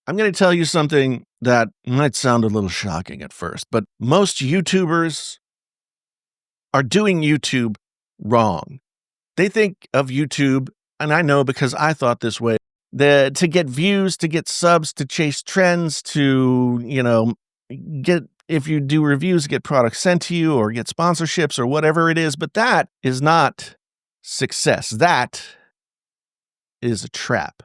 I'm going to tell you something that might sound a little shocking at first, but most YouTubers are doing YouTube wrong. They think of YouTube, and I know because I thought this way, to get views, to get subs, to chase trends, to, get, if you do reviews, get products sent to you or get sponsorships or whatever it is. But that is not success. That is a trap.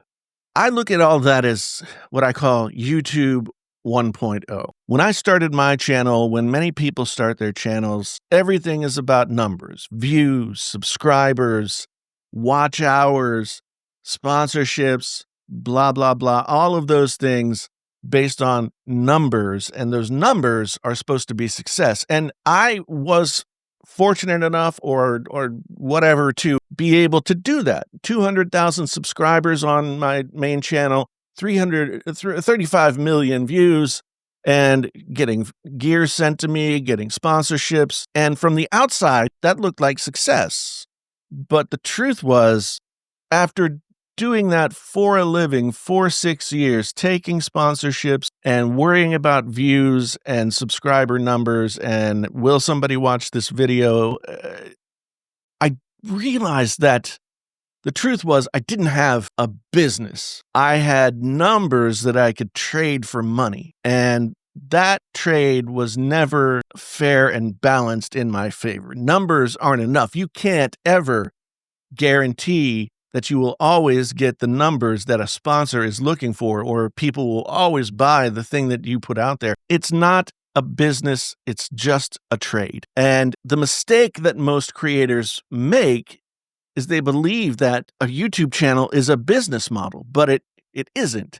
I look at all that as what I call YouTube 1.0. When I started my channel, when many people start their channels, everything is about numbers, views, subscribers, watch hours, sponsorships, blah, blah, blah, all of those things based on numbers. And those numbers are supposed to be success. And I was fortunate enough or whatever to be able to do that. 200,000 subscribers on my main channel, 35 million views, and getting gear sent to me, getting sponsorships. And from the outside, that looked like success. But the truth was, after doing that for a living for 6 years, taking sponsorships and worrying about views and subscriber numbers and will somebody watch this video, I realized that the truth was I didn't have a business. I had numbers that I could trade for money, and that trade was never fair and balanced in my favor. Numbers aren't enough. You can't ever guarantee that you will always get the numbers that a sponsor is looking for, or people will always buy the thing that you put out there. It's not a business, it's just a trade. And the mistake that most creators make is they believe that a YouTube channel is a business model, but it isn't.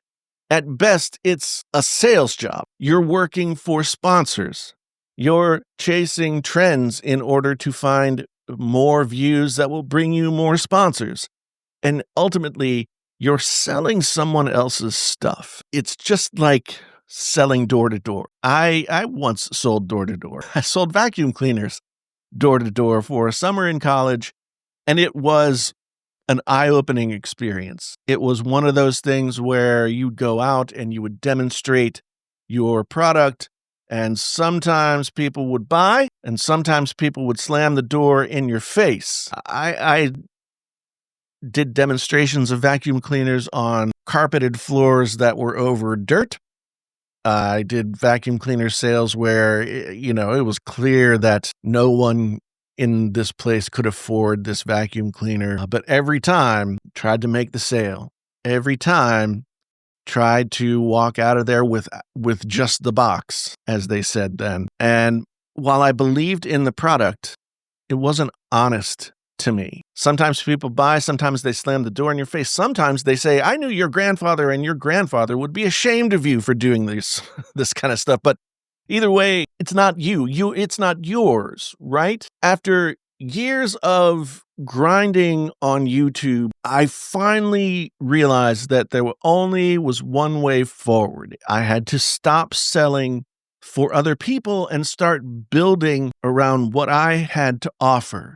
At best, it's a sales job. You're working for sponsors. You're chasing trends in order to find more views that will bring you more sponsors. And ultimately, you're selling someone else's stuff. It's just like selling door to door. I once sold door to door. I sold vacuum cleaners door to door for a summer in college, and it was an eye-opening experience. It was one of those things where you'd go out and you would demonstrate your product, and sometimes people would buy, and sometimes people would slam the door in your face. I did demonstrations of vacuum cleaners on carpeted floors that were over dirt. I did vacuum cleaner sales where, it was clear that no one in this place could afford this vacuum cleaner. But every time tried to make the sale. Every time tried to walk out of there with just the box, as they said then. And while I believed in the product, it wasn't honest to me. Sometimes people buy, sometimes they slam the door in your face. Sometimes they say, I knew your grandfather and your grandfather would be ashamed of you for doing this kind of stuff. But either way, it's not it's not yours, right? After years of grinding on YouTube, I finally realized that there only was one way forward. I had to stop selling for other people and start building around what I had to offer.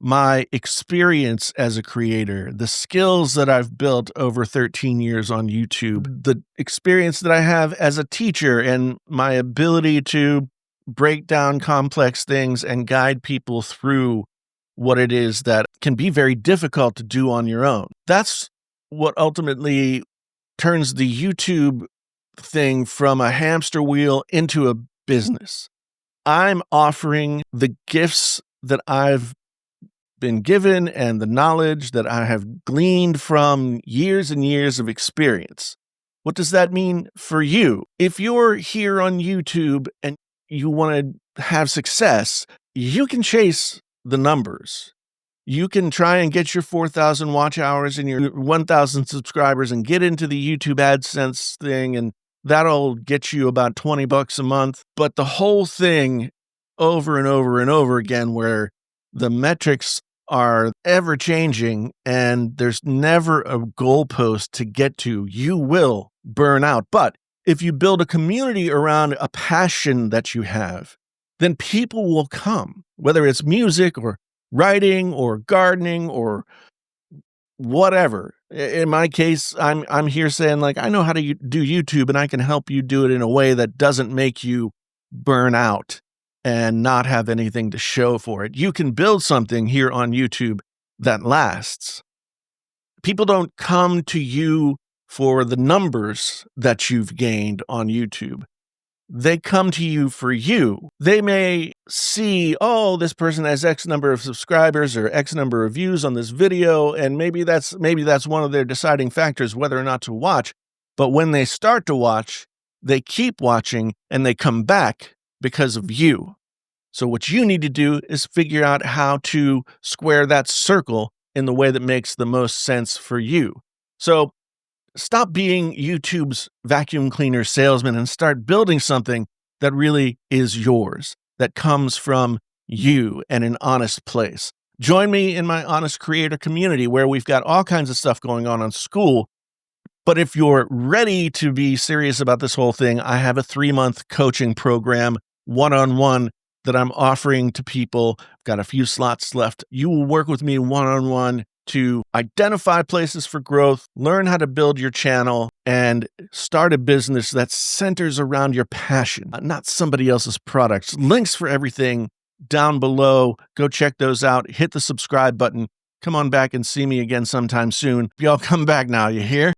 My experience as a creator, the skills that I've built over 13 years on YouTube, the experience that I have as a teacher, and my ability to break down complex things and guide people through what it is that can be very difficult to do on your own. That's what ultimately turns the YouTube thing from a hamster wheel into a business. I'm offering the gifts that I've been given and the knowledge that I have gleaned from years and years of experience. What does that mean for you? If you're here on YouTube and you want to have success, you can chase the numbers. You can try and get your 4,000 watch hours and your 1,000 subscribers and get into the YouTube AdSense thing, and that'll get you about $20 a month. But the whole thing over and over and over again, where the metrics are ever changing and there's never a goalpost to get to, you will burn out. But if you build a community around a passion that you have, then people will come, whether it's music or writing or gardening or whatever. In my case, I'm here saying, like, I know how to do YouTube, and I can help you do it in a way that doesn't make you burn out and not have anything to show for it. You can build something here on YouTube that lasts. People don't come to you for the numbers that you've gained on YouTube. They come to you for you. They may see, oh, this person has X number of subscribers or X number of views on this video, and maybe that's one of their deciding factors whether or not to watch. But when they start to watch, they keep watching and they come back because of you. So what you need to do is figure out how to square that circle in the way that makes the most sense for you. So stop being YouTube's vacuum cleaner salesman and start building something that really is yours, that comes from you and an honest place. Join me in my Honest Creator community where we've got all kinds of stuff going on school. But if you're ready to be serious about this whole thing, I have a 3-month coaching program, one-on-one, that I'm offering to people. I've got a few slots left. You will work with me one-on-one to identify places for growth, learn how to build your channel, and start a business that centers around your passion, not somebody else's products. Links for everything down below. Go check those out. Hit the subscribe button. Come on back and see me again sometime soon. Y'all come back now, you hear?